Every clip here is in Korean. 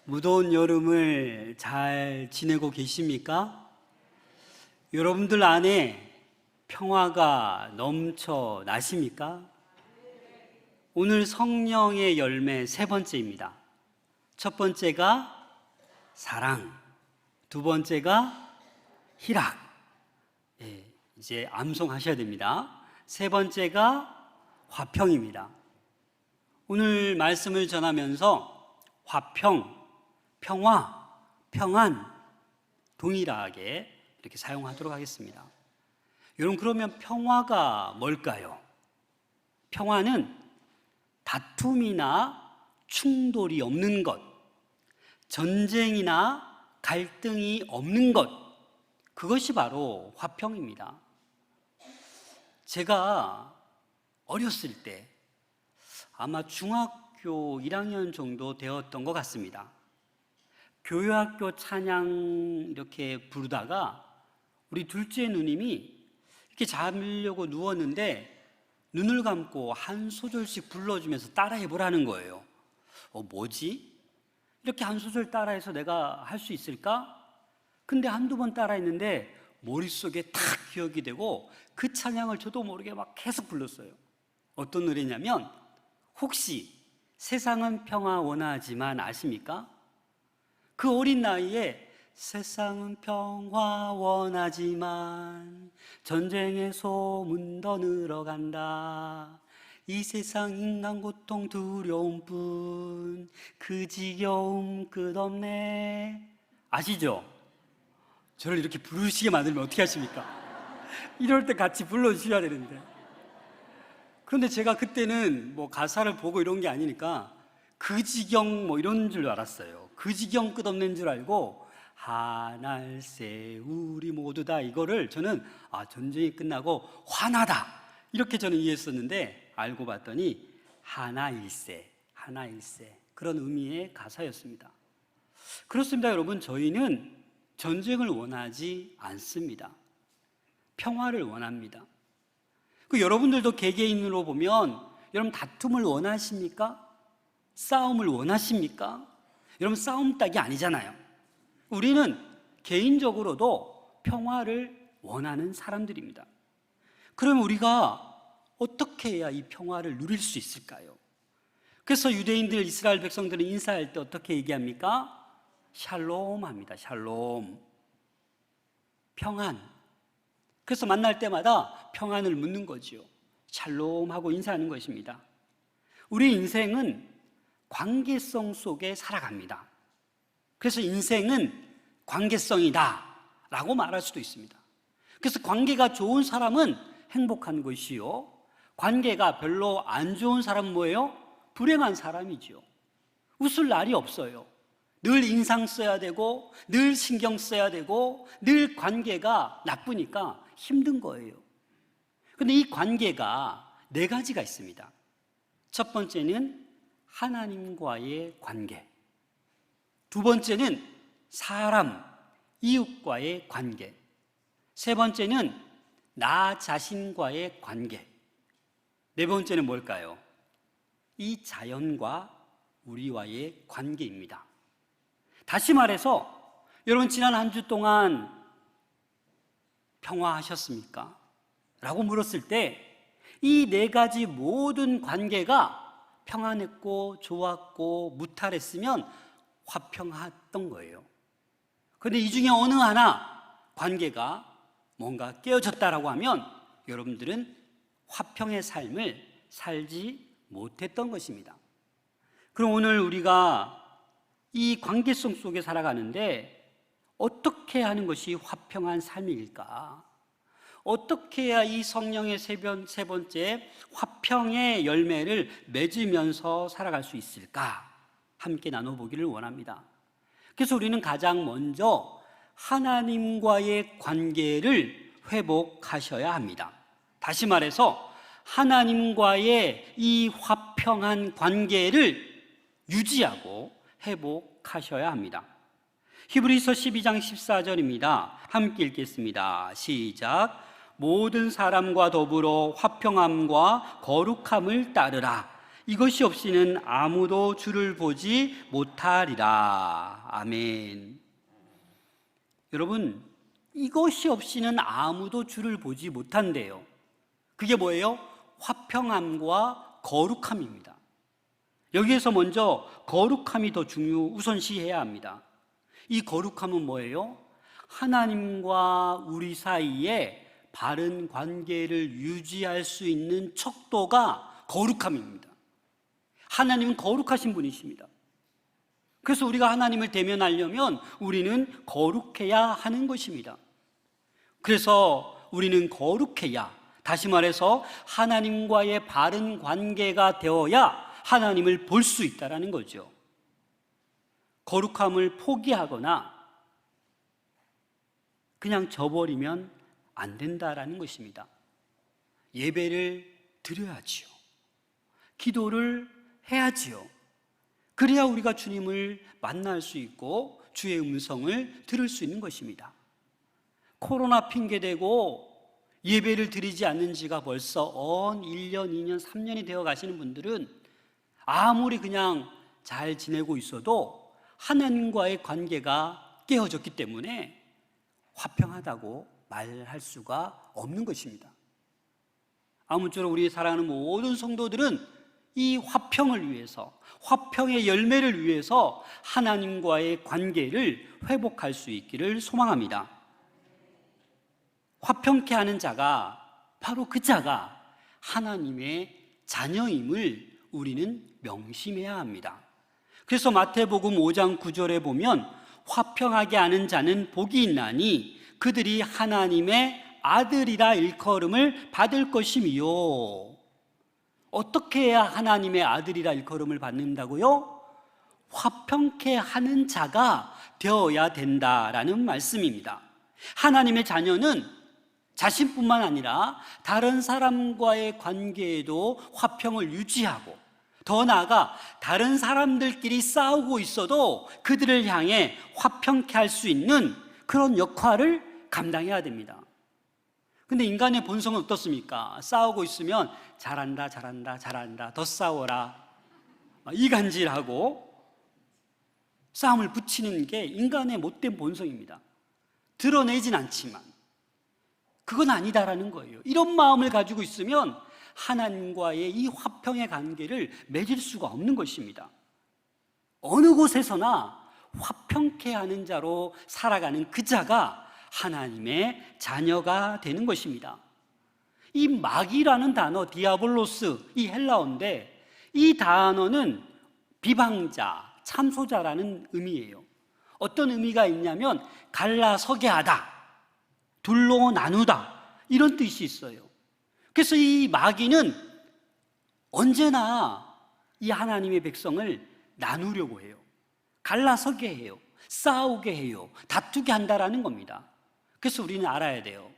무더운 여름을 잘 지내고 계십니까? 여러분들 안에 평화가 넘쳐나십니까? 오늘 성령의 열매 세 번째입니다. 첫 번째가 사랑, 두 번째가 희락. 이제 암송하셔야 됩니다. 세 번째가 화평입니다. 오늘 말씀을 전하면서 화평, 평화, 평안 동일하게 이렇게 사용하도록 하겠습니다. 여러분, 그러면 평화가 뭘까요? 평화는 다툼이나 충돌이 없는 것, 전쟁이나 갈등이 없는 것, 그것이 바로 화평입니다. 제가 어렸을 때 아마 중학교 1학년 정도 되었던 것 같습니다. 교회학교 찬양 이렇게 부르다가 우리 둘째 누님이 이렇게 잠으려고 누웠는데 눈을 감고 한 소절씩 불러주면서 따라해보라는 거예요. 뭐지? 이렇게 한 소절 따라해서 내가 할 수 있을까? 근데 한두 번 따라했는데 머릿속에 탁 기억이 되고 그 찬양을 저도 모르게 막 계속 불렀어요. 어떤 노래냐면 혹시 세상은 평화 원하지만 아십니까? 그 어린 나이에 세상은 평화 원하지만 전쟁의 소문 더 늘어간다. 이 세상 인간 고통 두려움 뿐 그 지겨움 끝없네. 아시죠? 저를 이렇게 부르시게 만들면 어떻게 하십니까? 이럴 때 같이 불러주셔야 되는데. 그런데 제가 그때는 뭐 가사를 보고 이런 게 아니니까 그 지경 뭐 이런 줄 알았어요. 그 지경 끝없는 줄 알고 하날세 우리 모두 다 이거를 저는 전쟁이 끝나고 화나다 이렇게 저는 이해했었는데 알고 봤더니 하나일세 그런 의미의 가사였습니다. 그렇습니다. 여러분, 저희는 전쟁을 원하지 않습니다. 평화를 원합니다. 여러분들도 개개인으로 보면 여러분 다툼을 원하십니까? 싸움을 원하십니까? 여러분 싸움 딱이 아니잖아요. 우리는 개인적으로도 평화를 원하는 사람들입니다. 그럼 우리가 어떻게 해야 이 평화를 누릴 수 있을까요? 그래서 유대인들, 이스라엘 백성들은 인사할 때 어떻게 얘기합니까? 샬롬 합니다. 샬롬, 평안. 그래서 만날 때마다 평안을 묻는 거지요. 샬롬 하고 인사하는 것입니다. 우리 인생은 관계성 속에 살아갑니다. 그래서 인생은 관계성이다 라고 말할 수도 있습니다. 그래서 관계가 좋은 사람은 행복한 것이요, 관계가 별로 안 좋은 사람은 뭐예요? 불행한 사람이지요. 웃을 날이 없어요. 늘 인상 써야 되고 늘 신경 써야 되고 늘 관계가 나쁘니까 힘든 거예요. 그런데 이 관계가 네 가지가 있습니다. 첫 번째는 하나님과의 관계, 두 번째는 사람, 이웃과의 관계, 세 번째는 나 자신과의 관계, 네 번째는 뭘까요? 이 자연과 우리와의 관계입니다. 다시 말해서 여러분, 지난 한 주 동안 평화하셨습니까? 라고 물었을 때 이 네 가지 모든 관계가 평안했고 좋았고 무탈했으면 화평했던 거예요. 그런데 이 중에 어느 하나 관계가 뭔가 깨어졌다라고 하면 여러분들은 화평의 삶을 살지 못했던 것입니다. 그럼 오늘 우리가 이 관계성 속에 살아가는데 어떻게 하는 것이 화평한 삶일까? 어떻게 해야 이 성령의 세 번째 화평의 열매를 맺으면서 살아갈 수 있을까? 함께 나눠보기를 원합니다. 그래서 우리는 가장 먼저 하나님과의 관계를 회복하셔야 합니다. 다시 말해서 하나님과의 이 화평한 관계를 유지하고 회복하셔야 합니다. 히브리서 12장 14절입니다. 함께 읽겠습니다. 시작. 모든 사람과 더불어 화평함과 거룩함을 따르라. 이것이 없이는 아무도 주를 보지 못하리라. 아멘. 여러분, 이것이 없이는 아무도 주를 보지 못한대요. 그게 뭐예요? 화평함과 거룩함입니다. 여기에서 먼저 거룩함이 더 우선시해야 합니다. 이 거룩함은 뭐예요? 하나님과 우리 사이에 바른 관계를 유지할 수 있는 척도가 거룩함입니다. 하나님은 거룩하신 분이십니다. 그래서 우리가 하나님을 대면하려면 우리는 거룩해야 하는 것입니다. 그래서 우리는 거룩해야, 다시 말해서 하나님과의 바른 관계가 되어야 하나님을 볼 수 있다는 거죠. 거룩함을 포기하거나 그냥 저버리면 안 된다라는 것입니다. 예배를 드려야지요. 기도를 해야지요. 그래야 우리가 주님을 만날 수 있고 주의 음성을 들을 수 있는 것입니다. 코로나 핑계대고 예배를 드리지 않는 지가 벌써 1년, 2년, 3년이 되어 가시는 분들은 아무리 그냥 잘 지내고 있어도 하나님과의 관계가 깨어졌기 때문에 화평하다고 말할 수가 없는 것입니다. 아무쪼록 우리 사랑하는 모든 성도들은 이 화평을 위해서, 화평의 열매를 위해서 하나님과의 관계를 회복할 수 있기를 소망합니다. 화평케 하는 자가, 바로 그 자가 하나님의 자녀임을 우리는 명심해야 합니다. 그래서 마태복음 5장 9절에 보면 화평하게 하는 자는 복이 있나니 그들이 하나님의 아들이라 일컬음을 받을 것이미요. 어떻게 해야 하나님의 아들이라 일컬음을 받는다고요? 화평케 하는 자가 되어야 된다라는 말씀입니다. 하나님의 자녀는 자신뿐만 아니라 다른 사람과의 관계에도 화평을 유지하고, 더 나아가 다른 사람들끼리 싸우고 있어도 그들을 향해 화평케 할 수 있는 그런 역할을 감당해야 됩니다. 근데 인간의 본성은 어떻습니까? 싸우고 있으면 잘한다, 잘한다, 잘한다, 더 싸워라, 이간질하고 싸움을 붙이는 게 인간의 못된 본성입니다. 드러내진 않지만 그건 아니다라는 거예요. 이런 마음을 가지고 있으면 하나님과의 이 화평의 관계를 맺을 수가 없는 것입니다. 어느 곳에서나 화평케 하는 자로 살아가는 그 자가 하나님의 자녀가 되는 것입니다. 이 마귀라는 단어, 디아볼로스, 이 헬라어인데 이 단어는 비방자, 참소자라는 의미예요. 어떤 의미가 있냐면 갈라서게 하다, 둘로 나누다, 이런 뜻이 있어요. 그래서 이 마귀는 언제나 이 하나님의 백성을 나누려고 해요. 갈라서게 해요. 싸우게 해요. 다투게 한다라는 겁니다. 그래서 우리는 알아야 돼요.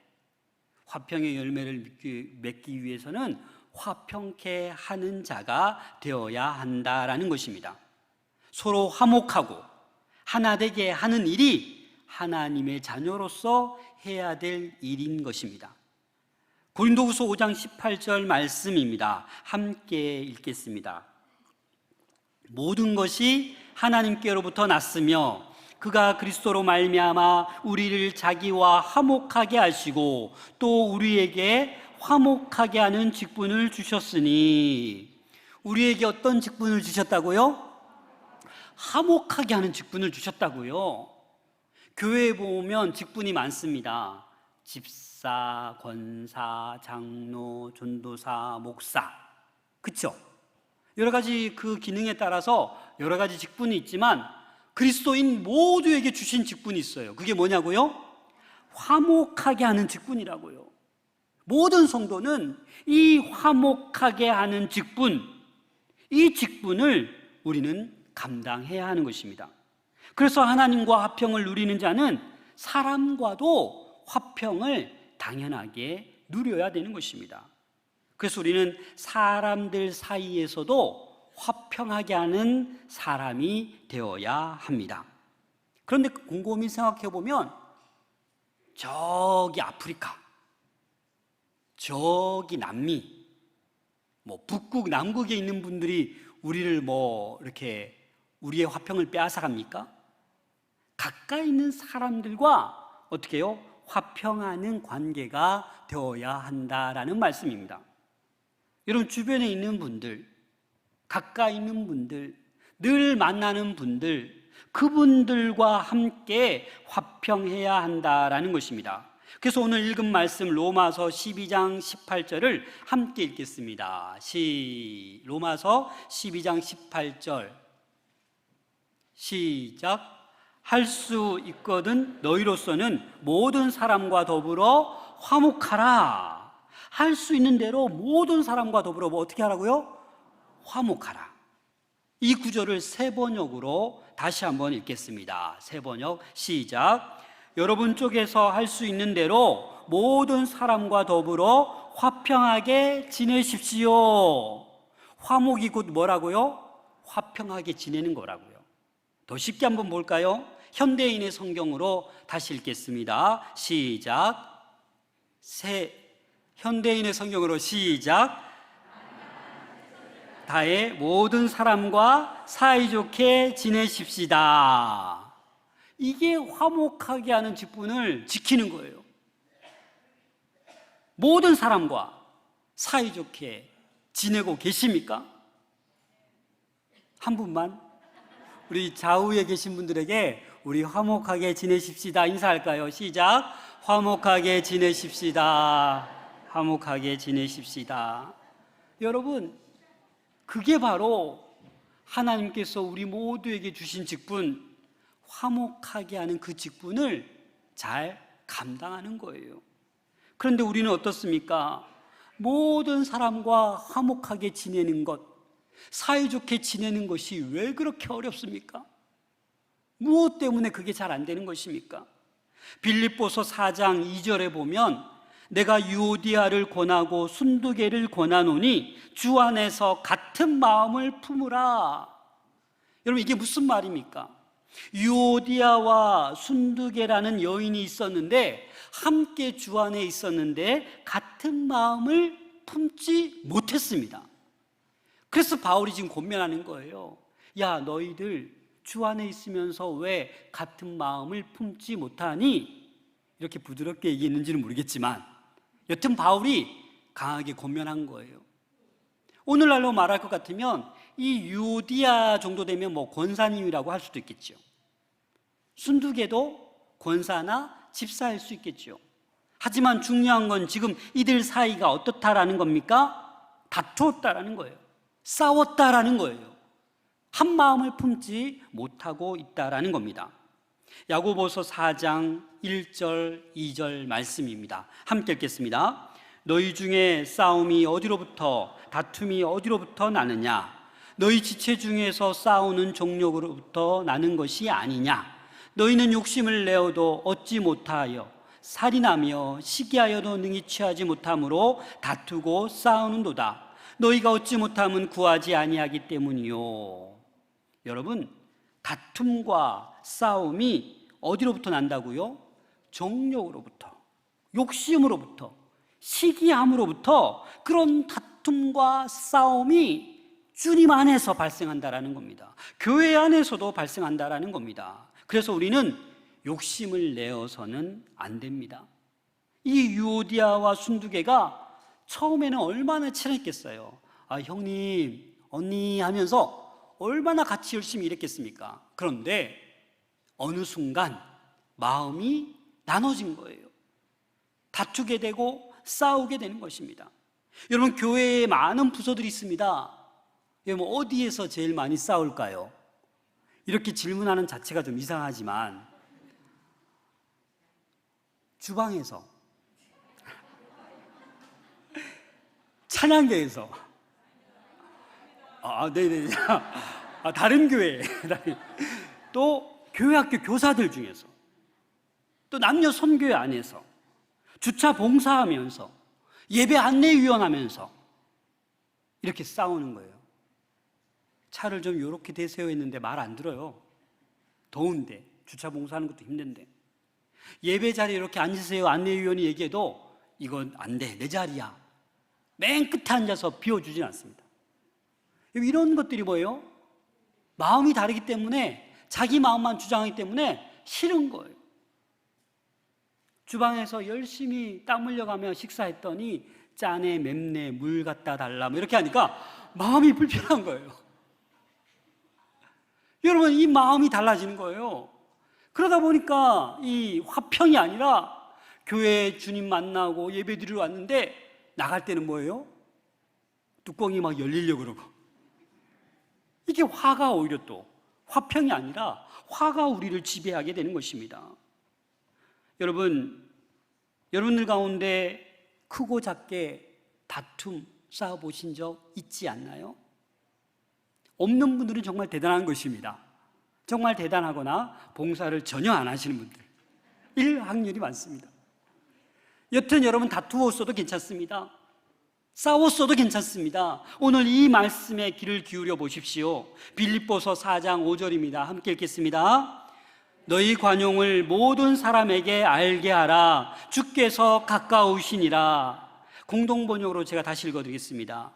화평의 열매를 맺기 위해서는 화평케 하는 자가 되어야 한다라는 것입니다. 서로 화목하고 하나 되게 하는 일이 하나님의 자녀로서 해야 될 일인 것입니다. 고린도후서 5장 18절 말씀입니다. 함께 읽겠습니다. 모든 것이 하나님께로부터 났으며 그가 그리스도로 말미암아 우리를 자기와 화목하게 하시고 또 우리에게 화목하게 하는 직분을 주셨으니, 우리에게 어떤 직분을 주셨다고요? 화목하게 하는 직분을 주셨다고요. 교회에 보면 직분이 많습니다. 집사, 권사, 장로, 전도사, 목사, 그렇죠? 여러 가지 그 기능에 따라서 여러 가지 직분이 있지만 그리스도인 모두에게 주신 직분이 있어요. 그게 뭐냐고요? 화목하게 하는 직분이라고요. 모든 성도는 이 화목하게 하는 직분, 이 직분을 우리는 감당해야 하는 것입니다. 그래서 하나님과 화평을 누리는 자는 사람과도 화평을 당연하게 누려야 되는 것입니다. 그래서 우리는 사람들 사이에서도 화평하게 하는 사람이 되어야 합니다. 그런데 곰곰이 생각해 보면 저기 아프리카, 저기 남미, 뭐 북극, 남극에 있는 분들이 우리를 뭐 이렇게 우리의 화평을 빼앗아 갑니까? 가까이 있는 사람들과 어떻게 해요? 화평하는 관계가 되어야 한다라는 말씀입니다. 여러분 주변에 있는 분들, 가까이 있는 분들, 늘 만나는 분들, 그분들과 함께 화평해야 한다라는 것입니다. 그래서 오늘 읽은 말씀 로마서 12장 18절을 함께 읽겠습니다. 로마서 12장 18절 시작. 할 수 있거든 너희로서는 모든 사람과 더불어 화목하라. 할 수 있는 대로 모든 사람과 더불어 뭐 어떻게 하라고요? 화목하라. 이 구절을 세 번역으로 다시 한번 읽겠습니다. 세 번역 시작. 여러분 쪽에서 할 수 있는 대로 모든 사람과 더불어 화평하게 지내십시오. 화목이 곧 뭐라고요? 화평하게 지내는 거라고요. 더 쉽게 한번 볼까요? 현대인의 성경으로 다시 읽겠습니다. 시작. 현대인의 성경으로 시작. 다의 모든 사람과 사이좋게 지내십시다. 이게 화목하게 하는 직분을 지키는 거예요. 모든 사람과 사이좋게 지내고 계십니까? 한 분만? 우리 좌우에 계신 분들에게 우리 화목하게 지내십시다 인사할까요? 시작. 화목하게 지내십시다. 화목하게 지내십시다. 여러분, 그게 바로 하나님께서 우리 모두에게 주신 직분, 화목하게 하는 그 직분을 잘 감당하는 거예요. 그런데 우리는 어떻습니까? 모든 사람과 화목하게 지내는 것, 사이좋게 지내는 것이 왜 그렇게 어렵습니까? 무엇 때문에 그게 잘 안 되는 것입니까? 빌립보서 4장 2절에 보면 내가 유오디아를 권하고 순두계를 권하노니 주 안에서 같은 마음을 품으라. 여러분, 이게 무슨 말입니까? 유오디아와 순두계라는 여인이 있었는데 함께 주 안에 있었는데 같은 마음을 품지 못했습니다. 그래서 바울이 지금 권면하는 거예요. 야, 너희들 주 안에 있으면서 왜 같은 마음을 품지 못하니? 이렇게 부드럽게 얘기했는지는 모르겠지만 여튼 바울이 강하게 권면한 거예요. 오늘날로 말할 것 같으면 이 유오디아 정도 되면 뭐 권사님이라고 할 수도 있겠죠. 순두계도 권사나 집사일 수 있겠죠. 하지만 중요한 건 지금 이들 사이가 어떻다라는 겁니까? 다투었다라는 거예요. 싸웠다라는 거예요. 한 마음을 품지 못하고 있다라는 겁니다. 야고보서 4장 1절 2절 말씀입니다. 함께 읽겠습니다. 너희 중에 싸움이 어디로부터 다툼이 어디로부터 나느냐? 너희 지체 중에서 싸우는 종력으로부터 나는 것이 아니냐? 너희는 욕심을 내어도 얻지 못하여 살인하며 시기하여도 능히 취하지 못함으로 다투고 싸우는도다. 너희가 얻지 못함은 구하지 아니하기 때문이요. 여러분, 다툼과 싸움이 어디로부터 난다고요? 정욕으로부터, 욕심으로부터, 시기함으로부터 그런 다툼과 싸움이 주님 안에서 발생한다라는 겁니다. 교회 안에서도 발생한다라는 겁니다. 그래서 우리는 욕심을 내어서는 안 됩니다. 이 유오디아와 순두계가 처음에는 얼마나 친했겠어요. 아, 형님, 언니 하면서 얼마나 같이 열심히 일했겠습니까? 그런데 어느 순간 마음이 나눠진 거예요. 다투게 되고 싸우게 되는 것입니다. 여러분, 교회에 많은 부서들이 있습니다. 여러분, 어디에서 제일 많이 싸울까요? 이렇게 질문하는 자체가 좀 이상하지만 주방에서, 찬양대에서, 네네, 다른 교회, 또 교회학교 교사들 중에서, 또 남녀 선교회 안에서, 주차 봉사하면서, 예배 안내위원 하면서 이렇게 싸우는 거예요. 차를 좀 이렇게 대세요 했는데 말 안 들어요. 더운데, 주차 봉사하는 것도 힘든데. 예배 자리에 이렇게 앉으세요 안내위원이 얘기해도 이건 안 돼, 내 자리야. 맨 끝에 앉아서 비워주진 않습니다. 이런 것들이 뭐예요? 마음이 다르기 때문에, 자기 마음만 주장하기 때문에 싫은 거예요. 주방에서 열심히 땀 흘려가며 식사했더니 짜네, 맵네, 물 갖다 달라 뭐 이렇게 하니까 마음이 불편한 거예요. 여러분, 이 마음이 달라지는 거예요. 그러다 보니까 이 화평이 아니라 교회에 주님 만나고 예배 드리러 왔는데 나갈 때는 뭐예요? 뚜껑이 막 열리려고 그러고, 이게 화가 오히려 또 화평이 아니라 화가 우리를 지배하게 되는 것입니다. 여러분들 가운데 크고 작게 다툼 싸워보신 적 있지 않나요? 없는 분들은 정말 대단한 것입니다. 정말 대단하거나 봉사를 전혀 안 하시는 분들, 일 확률이 많습니다. 여튼 여러분, 다투었어도 괜찮습니다. 싸웠어도 괜찮습니다. 오늘 이 말씀에 귀를 기울여 보십시오. 빌립보서 4장 5절입니다. 함께 읽겠습니다. 너희 관용을 모든 사람에게 알게 하라. 주께서 가까우시니라. 공동번역으로 제가 다시 읽어드리겠습니다.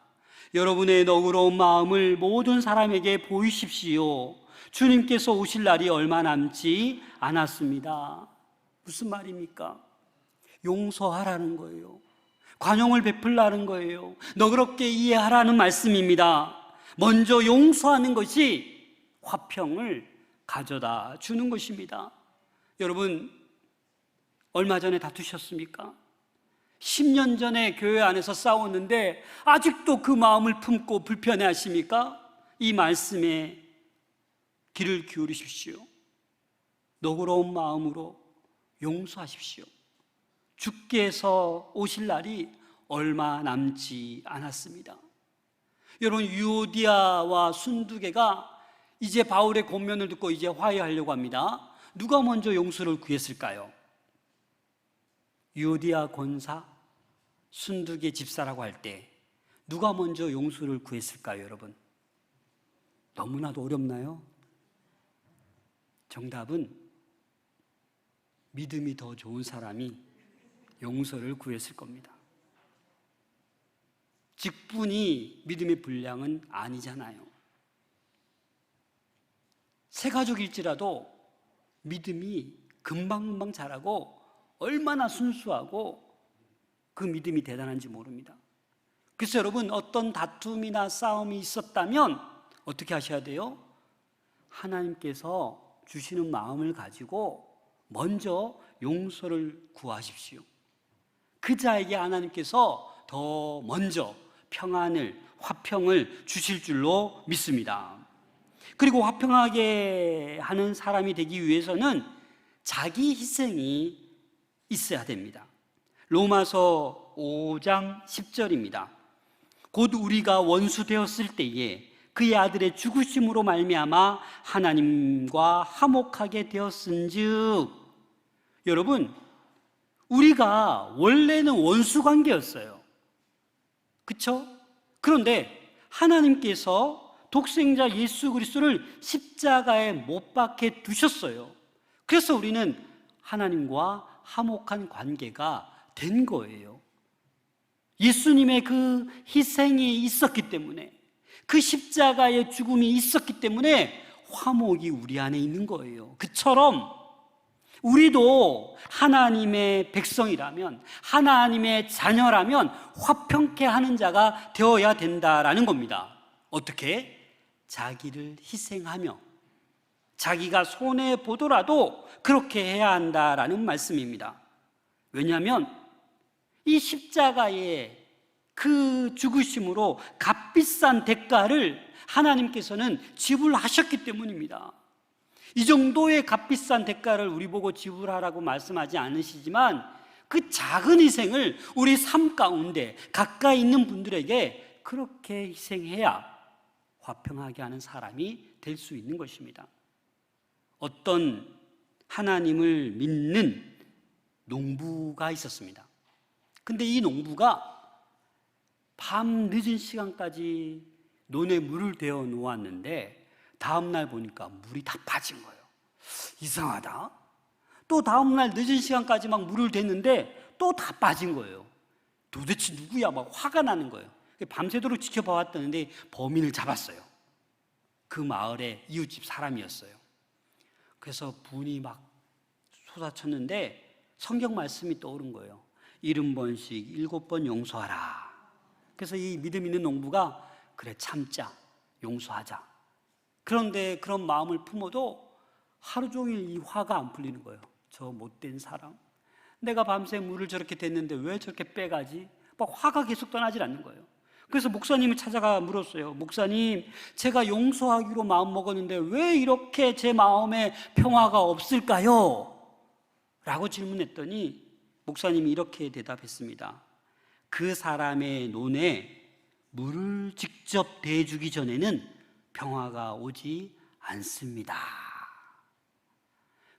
여러분의 너그러운 마음을 모든 사람에게 보이십시오. 주님께서 오실 날이 얼마 남지 않았습니다. 무슨 말입니까? 용서하라는 거예요. 관용을 베풀라는 거예요. 너그럽게 이해하라는 말씀입니다. 먼저 용서하는 것이 화평을 가져다 주는 것입니다. 여러분, 얼마 전에 다투셨습니까? 10년 전에 교회 안에서 싸웠는데 아직도 그 마음을 품고 불편해 하십니까? 이 말씀에 귀를 기울이십시오. 너그러운 마음으로 용서하십시오. 주께서 오실 날이 얼마 남지 않았습니다. 여러분, 유오디아와 순두개가 이제 바울의 권면을 듣고 이제 화해하려고 합니다. 누가 먼저 용서를 구했을까요? 유오디아 권사, 순두개 집사라고 할 때 누가 먼저 용서를 구했을까요, 여러분? 너무나도 어렵나요? 정답은 믿음이 더 좋은 사람이 용서를 구했을 겁니다. 직분이 믿음의 분량은 아니잖아요. 새 가족일지라도 믿음이 금방금방 자라고 얼마나 순수하고 그 믿음이 대단한지 모릅니다. 그래서 여러분, 어떤 다툼이나 싸움이 있었다면 어떻게 하셔야 돼요? 하나님께서 주시는 마음을 가지고 먼저 용서를 구하십시오. 그 자에게 하나님께서 더 먼저 평안을, 화평을 주실 줄로 믿습니다. 그리고 화평하게 하는 사람이 되기 위해서는 자기 희생이 있어야 됩니다. 로마서 5장 10절입니다. 곧 우리가 원수 되었을 때에 그의 아들의 죽으심으로 말미암아 하나님과 화목하게 되었은즉. 여러분, 우리가 원래는 원수 관계였어요. 그렇죠? 그런데 하나님께서 독생자 예수 그리스도를 십자가에 못 박혀 두셨어요. 그래서 우리는 하나님과 화목한 관계가 된 거예요. 예수님의 그 희생이 있었기 때문에, 그 십자가의 죽음이 있었기 때문에 화목이 우리 안에 있는 거예요. 그처럼 우리도 하나님의 백성이라면, 하나님의 자녀라면 화평케 하는 자가 되어야 된다라는 겁니다. 어떻게? 자기를 희생하며 자기가 손해보더라도 그렇게 해야 한다라는 말씀입니다. 왜냐하면 이 십자가의 그 죽으심으로 값비싼 대가를 하나님께서는 지불하셨기 때문입니다. 이 정도의 값비싼 대가를 우리 보고 지불하라고 말씀하지 않으시지만 그 작은 희생을 우리 삶 가운데 가까이 있는 분들에게 그렇게 희생해야 화평하게 하는 사람이 될 수 있는 것입니다. 어떤 하나님을 믿는 농부가 있었습니다. 근데 이 농부가 밤 늦은 시간까지 논에 물을 대어 놓았는데 다음날 보니까 물이 다 빠진 거예요. 이상하다. 또 다음날 늦은 시간까지 막 물을 댔는데 또 다 빠진 거예요. 도대체 누구야? 막 화가 나는 거예요. 밤새도록 지켜봐왔다는데 범인을 잡았어요. 그 마을의 이웃집 사람이었어요. 그래서 분이 막 쏟아쳤는데 성경 말씀이 떠오른 거예요. 70번씩 7번 용서하라. 그래서 이 믿음 있는 농부가 그래 참자, 용서하자. 그런데 그런 마음을 품어도 하루 종일 이 화가 안 풀리는 거예요. 저 못된 사람, 내가 밤새 물을 저렇게 댔는데 왜 저렇게 빼가지? 막 화가 계속 떠나질 않는 거예요. 그래서 목사님을 찾아가 물었어요. 목사님, 제가 용서하기로 마음먹었는데 왜 이렇게 제 마음에 평화가 없을까요? 라고 질문했더니 목사님이 이렇게 대답했습니다. 그 사람의 논에 물을 직접 대주기 전에는 평화가 오지 않습니다.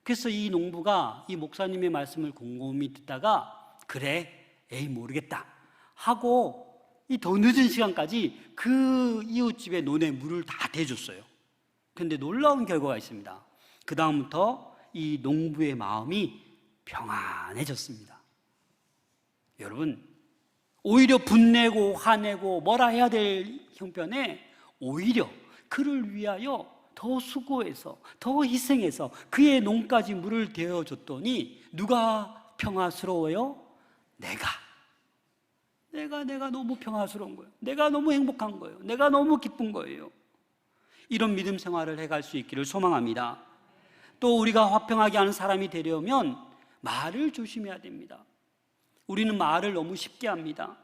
그래서 이 농부가 이 목사님의 말씀을 곰곰이 듣다가 그래, 에이 모르겠다 하고 이 더 늦은 시간까지 그 이웃집의 논에 물을 다 대줬어요. 그런데 놀라운 결과가 있습니다. 그 다음부터 이 농부의 마음이 평안해졌습니다. 여러분, 오히려 분내고 화내고 뭐라 해야 될 형편에 오히려 그를 위하여 더 수고해서 더 희생해서 그의 농까지 물을 대어줬더니 누가 평화스러워요? 내가 너무 평화스러운 거예요. 내가 너무 행복한 거예요. 내가 너무 기쁜 거예요. 이런 믿음 생활을 해갈 수 있기를 소망합니다. 또 우리가 화평하게 하는 사람이 되려면 말을 조심해야 됩니다. 우리는 말을 너무 쉽게 합니다.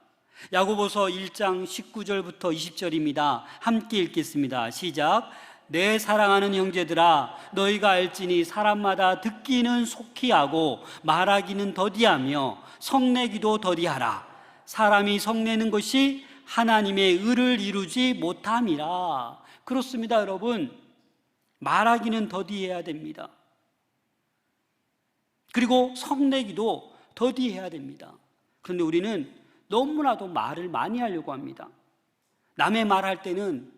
야고보서 1장 19절부터 20절입니다. 함께 읽겠습니다. 시작. 내 사랑하는 형제들아, 너희가 알지니 사람마다 듣기는 속히 하고 말하기는 더디하며 성내기도 더디하라. 사람이 성내는 것이 하나님의 의를 이루지 못함이라. 그렇습니다, 여러분. 말하기는 더디해야 됩니다. 그리고 성내기도 더디해야 됩니다. 그런데 우리는 너무나도 말을 많이 하려고 합니다. 남의 말할 때는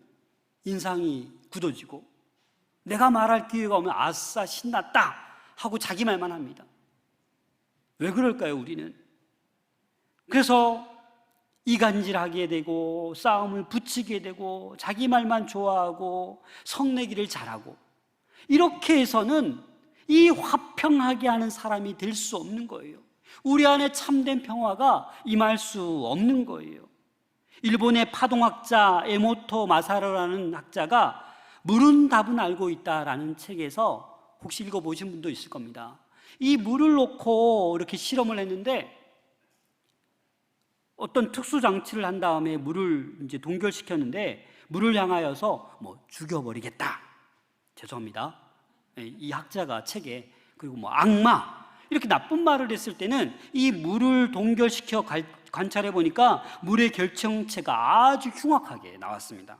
인상이 굳어지고 내가 말할 기회가 오면 아싸 신났다 하고 자기 말만 합니다. 왜 그럴까요, 우리는? 그래서 이간질하게 되고 싸움을 붙이게 되고 자기 말만 좋아하고 성내기를 잘하고 이렇게 해서는 이 화평하게 하는 사람이 될 수 없는 거예요. 우리 안에 참된 평화가 임할 수 없는 거예요. 일본의 파동학자 에모토 마사루라는 학자가 물은 답은 알고 있다라는 책에서 혹시 읽어보신 분도 있을 겁니다. 이 물을 놓고 이렇게 실험을 했는데 어떤 특수 장치를 한 다음에 물을 이제 동결시켰는데 물을 향하여서 죽여버리겠다. 죄송합니다. 이 학자가 책에 그리고 악마 이렇게 나쁜 말을 했을 때는 이 물을 동결시켜 관찰해 보니까 물의 결정체가 아주 흉악하게 나왔습니다.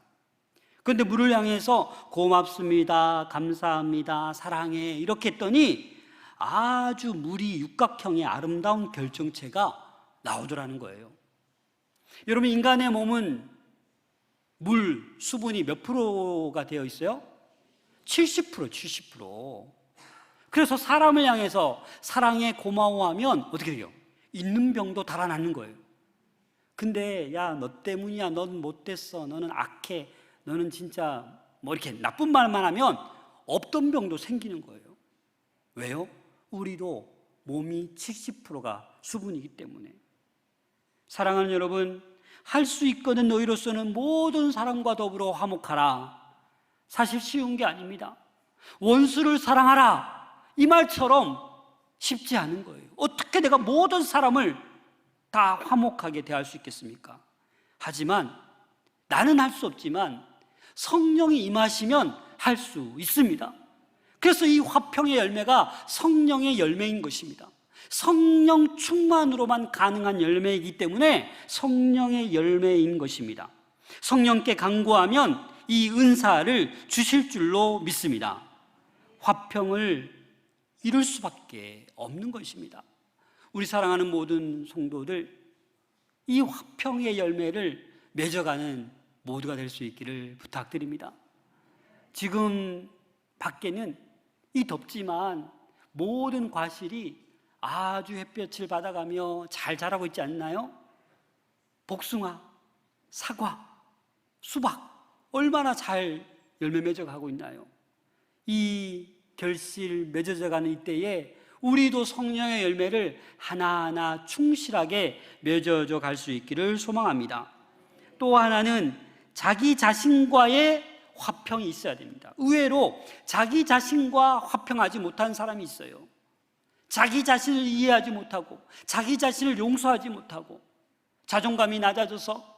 그런데 물을 향해서 고맙습니다, 감사합니다, 사랑해 이렇게 했더니 아주 물이 육각형의 아름다운 결정체가 나오더라는 거예요. 여러분, 인간의 몸은 물, 수분이 몇 프로가 되어 있어요? 70%. 그래서 사람을 향해서 사랑해 고마워하면 어떻게 돼요? 있는 병도 달아나는 거예요. 근데 야, 너 때문이야, 넌 못됐어, 너는 악해, 너는 진짜 이렇게 나쁜 말만 하면 없던 병도 생기는 거예요. 왜요? 우리도 몸이 70%가 수분이기 때문에. 사랑하는 여러분, 할 수 있거든 너희로서는 모든 사람과 더불어 화목하라. 사실 쉬운 게 아닙니다. 원수를 사랑하라 이 말처럼 쉽지 않은 거예요. 어떻게 내가 모든 사람을 다 화목하게 대할 수 있겠습니까? 하지만 나는 할 수 없지만 성령이 임하시면 할 수 있습니다. 그래서 이 화평의 열매가 성령의 열매인 것입니다. 성령 충만으로만 가능한 열매이기 때문에 성령의 열매인 것입니다. 성령께 간구하면 이 은사를 주실 줄로 믿습니다. 화평을 이룰 수밖에 없는 것입니다. 우리 사랑하는 모든 성도들, 이 화평의 열매를 맺어가는 모두가 될 수 있기를 부탁드립니다. 지금 밖에는 이 덥지만 모든 과실이 아주 햇볕을 받아가며 잘 자라고 있지 않나요? 복숭아, 사과, 수박 얼마나 잘 열매 맺어가고 있나요? 이 결실 맺어져가는 이때에 우리도 성령의 열매를 하나하나 충실하게 맺어져 갈 수 있기를 소망합니다. 또 하나는 자기 자신과의 화평이 있어야 됩니다. 의외로 자기 자신과 화평하지 못한 사람이 있어요. 자기 자신을 이해하지 못하고 자기 자신을 용서하지 못하고 자존감이 낮아져서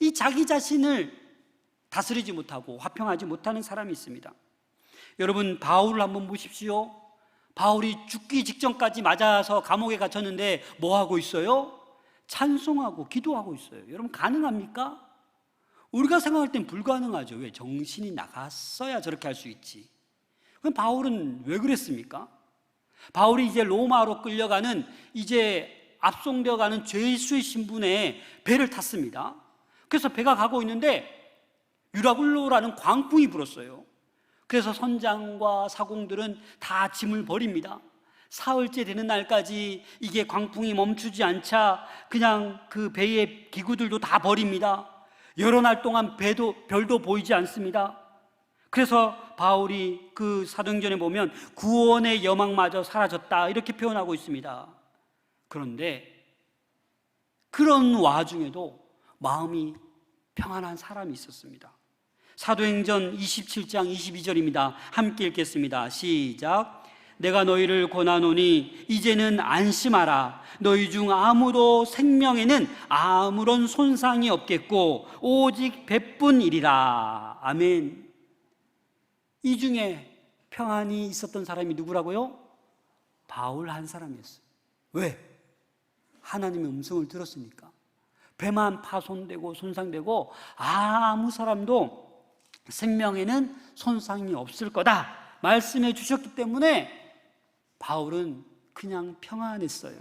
이 자기 자신을 다스리지 못하고 화평하지 못하는 사람이 있습니다. 여러분, 바울을 한번 보십시오. 바울이 죽기 직전까지 맞아서 감옥에 갇혔는데 뭐 하고 있어요? 찬송하고 기도하고 있어요. 여러분, 가능합니까? 우리가 생각할 땐 불가능하죠. 왜? 정신이 나갔어야 저렇게 할 수 있지. 그럼 바울은 왜 그랬습니까? 바울이 이제 로마로 끌려가는, 이제 압송되어 가는 죄수의 신분에 배를 탔습니다. 그래서 배가 가고 있는데 유라굴로라는 광풍이 불었어요. 그래서 선장과 사공들은 다 짐을 버립니다. 사흘째 되는 날까지 이게 광풍이 멈추지 않자 그냥 그 배의 기구들도 다 버립니다. 여러 날 동안 별도 보이지 않습니다. 그래서 바울이 그 사도행전에 보면 구원의 여망마저 사라졌다 이렇게 표현하고 있습니다. 그런데 그런 와중에도 마음이 평안한 사람이 있었습니다. 사도행전 27장 22절입니다. 함께 읽겠습니다. 시작. 내가 너희를 권하노니 이제는 안심하라. 너희 중 아무도 생명에는 아무런 손상이 없겠고 오직 배뿐이리라. 아멘. 이 중에 평안이 있었던 사람이 누구라고요? 바울 한 사람이었어요. 왜? 하나님의 음성을 들었으니까. 배만 파손되고 손상되고 아무 사람도 생명에는 손상이 없을 거다 말씀해 주셨기 때문에 바울은 그냥 평안했어요.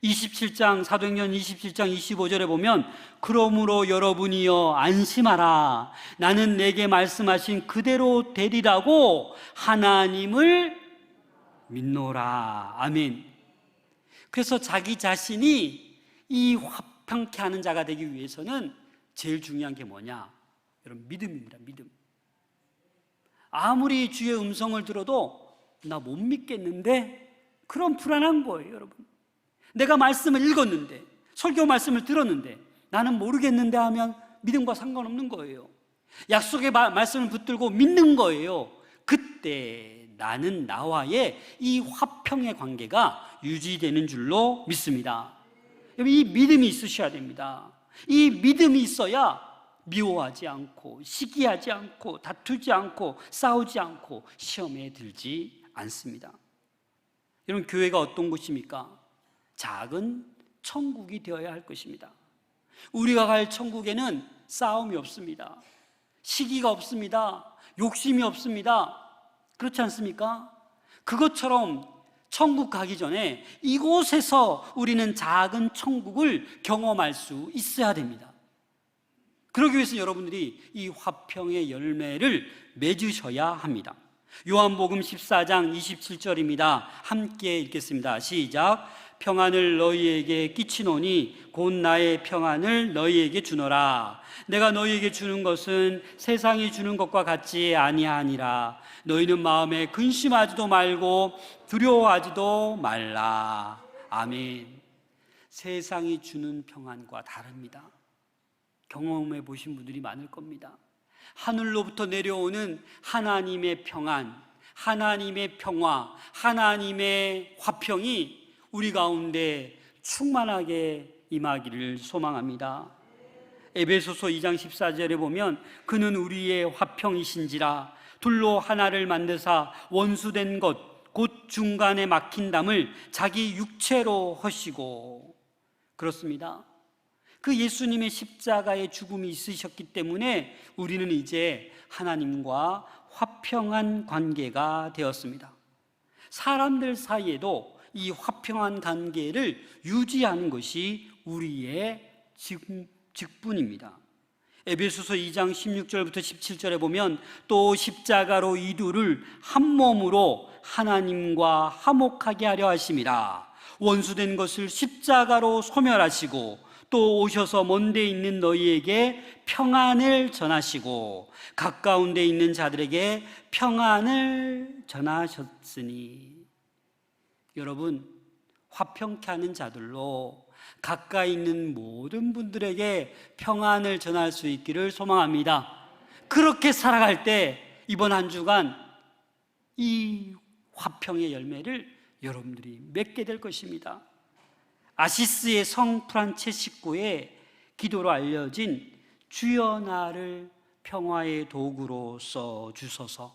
27장 사도행전 27장 25절에 보면 그러므로 여러분이여 안심하라. 나는 내게 말씀하신 그대로 되리라고 하나님을 믿노라. 아멘. 그래서 자기 자신이 이 화평케 하는 자가 되기 위해서는 제일 중요한 게 뭐냐? 여러분, 믿음입니다. 믿음. 아무리 주의 음성을 들어도 나 못 믿겠는데, 그런 불안한 거예요. 여러분, 내가 말씀을 읽었는데, 설교 말씀을 들었는데 나는 모르겠는데 하면 믿음과 상관없는 거예요. 약속의 말씀을 붙들고 믿는 거예요. 그때 나는 나와의 이 화평의 관계가 유지되는 줄로 믿습니다. 이 믿음이 있으셔야 됩니다. 이 믿음이 있어야 미워하지 않고 시기하지 않고 다투지 않고 싸우지 않고 시험에 들지 않습니다. 여러분, 교회가 어떤 곳입니까? 작은 천국이 되어야 할 것입니다. 우리가 갈 천국에는 싸움이 없습니다. 시기가 없습니다. 욕심이 없습니다. 그렇지 않습니까? 그것처럼 천국 가기 전에 이곳에서 우리는 작은 천국을 경험할 수 있어야 됩니다. 그러기 위해서 여러분들이 이 화평의 열매를 맺으셔야 합니다. 요한복음 14장 27절입니다. 함께 읽겠습니다. 시작. 평안을 너희에게 끼치노니 곧 나의 평안을 너희에게 주노라. 내가 너희에게 주는 것은 세상이 주는 것과 같지 아니하니라. 너희는 마음에 근심하지도 말고 두려워하지도 말라. 아멘. 세상이 주는 평안과 다릅니다. 경험해 보신 분들이 많을 겁니다. 하늘로부터 내려오는 하나님의 평안, 하나님의 평화, 하나님의 화평이 우리 가운데 충만하게 임하기를 소망합니다. 에베소서 2장 14절에 보면 그는 우리의 화평이신지라 둘로 하나를 만드사 원수된 것 곧 중간에 막힌 담을 자기 육체로 허시고. 그렇습니다. 그 예수님의 십자가의 죽음이 있으셨기 때문에 우리는 이제 하나님과 화평한 관계가 되었습니다. 사람들 사이에도 이 화평한 관계를 유지하는 것이 우리의 직분입니다. 에베소서 2장 16절부터 17절에 보면 또 십자가로 이 둘을 한 몸으로 하나님과 화목하게 하려 하심이라. 원수된 것을 십자가로 소멸하시고 또 오셔서 먼데 있는 너희에게 평안을 전하시고 가까운 데 있는 자들에게 평안을 전하셨으니. 여러분, 화평케 하는 자들로 가까이 있는 모든 분들에게 평안을 전할 수 있기를 소망합니다. 그렇게 살아갈 때 이번 한 주간 이 화평의 열매를 여러분들이 맺게 될 것입니다. 아시스의 성 프란체시코의 기도로 알려진 주여 나를 평화의 도구로 써주소서,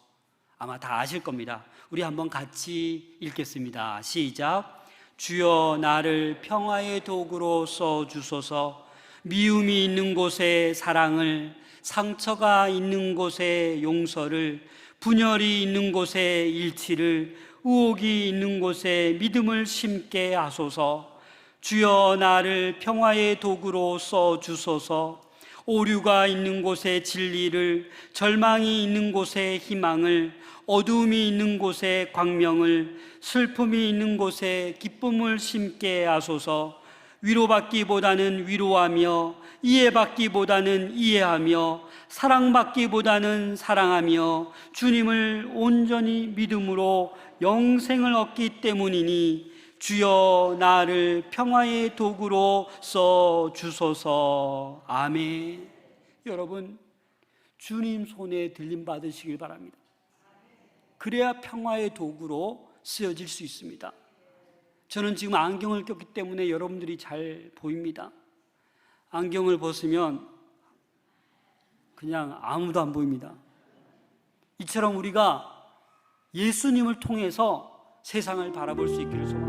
아마 다 아실 겁니다. 우리 한번 같이 읽겠습니다. 시작. 주여 나를 평화의 도구로 써주소서. 미움이 있는 곳에 사랑을, 상처가 있는 곳에 용서를, 분열이 있는 곳에 일치를, 의혹이 있는 곳에 믿음을 심게 하소서. 주여 나를 평화의 도구로 써주소서. 오류가 있는 곳에 진리를, 절망이 있는 곳에 희망을, 어두움이 있는 곳에 광명을, 슬픔이 있는 곳에 기쁨을 심게 하소서. 위로받기보다는 위로하며, 이해받기보다는 이해하며, 사랑받기보다는 사랑하며 주님을 온전히 믿음으로 영생을 얻기 때문이니 주여 나를 평화의 도구로 써주소서. 아멘. 여러분, 주님 손에 들림 받으시길 바랍니다. 그래야 평화의 도구로 쓰여질 수 있습니다. 저는 지금 안경을 꼈기 때문에 여러분들이 잘 보입니다. 안경을 벗으면 그냥 아무도 안 보입니다. 이처럼 우리가 예수님을 통해서 세상을 바라볼 수 있기를 소망합니다.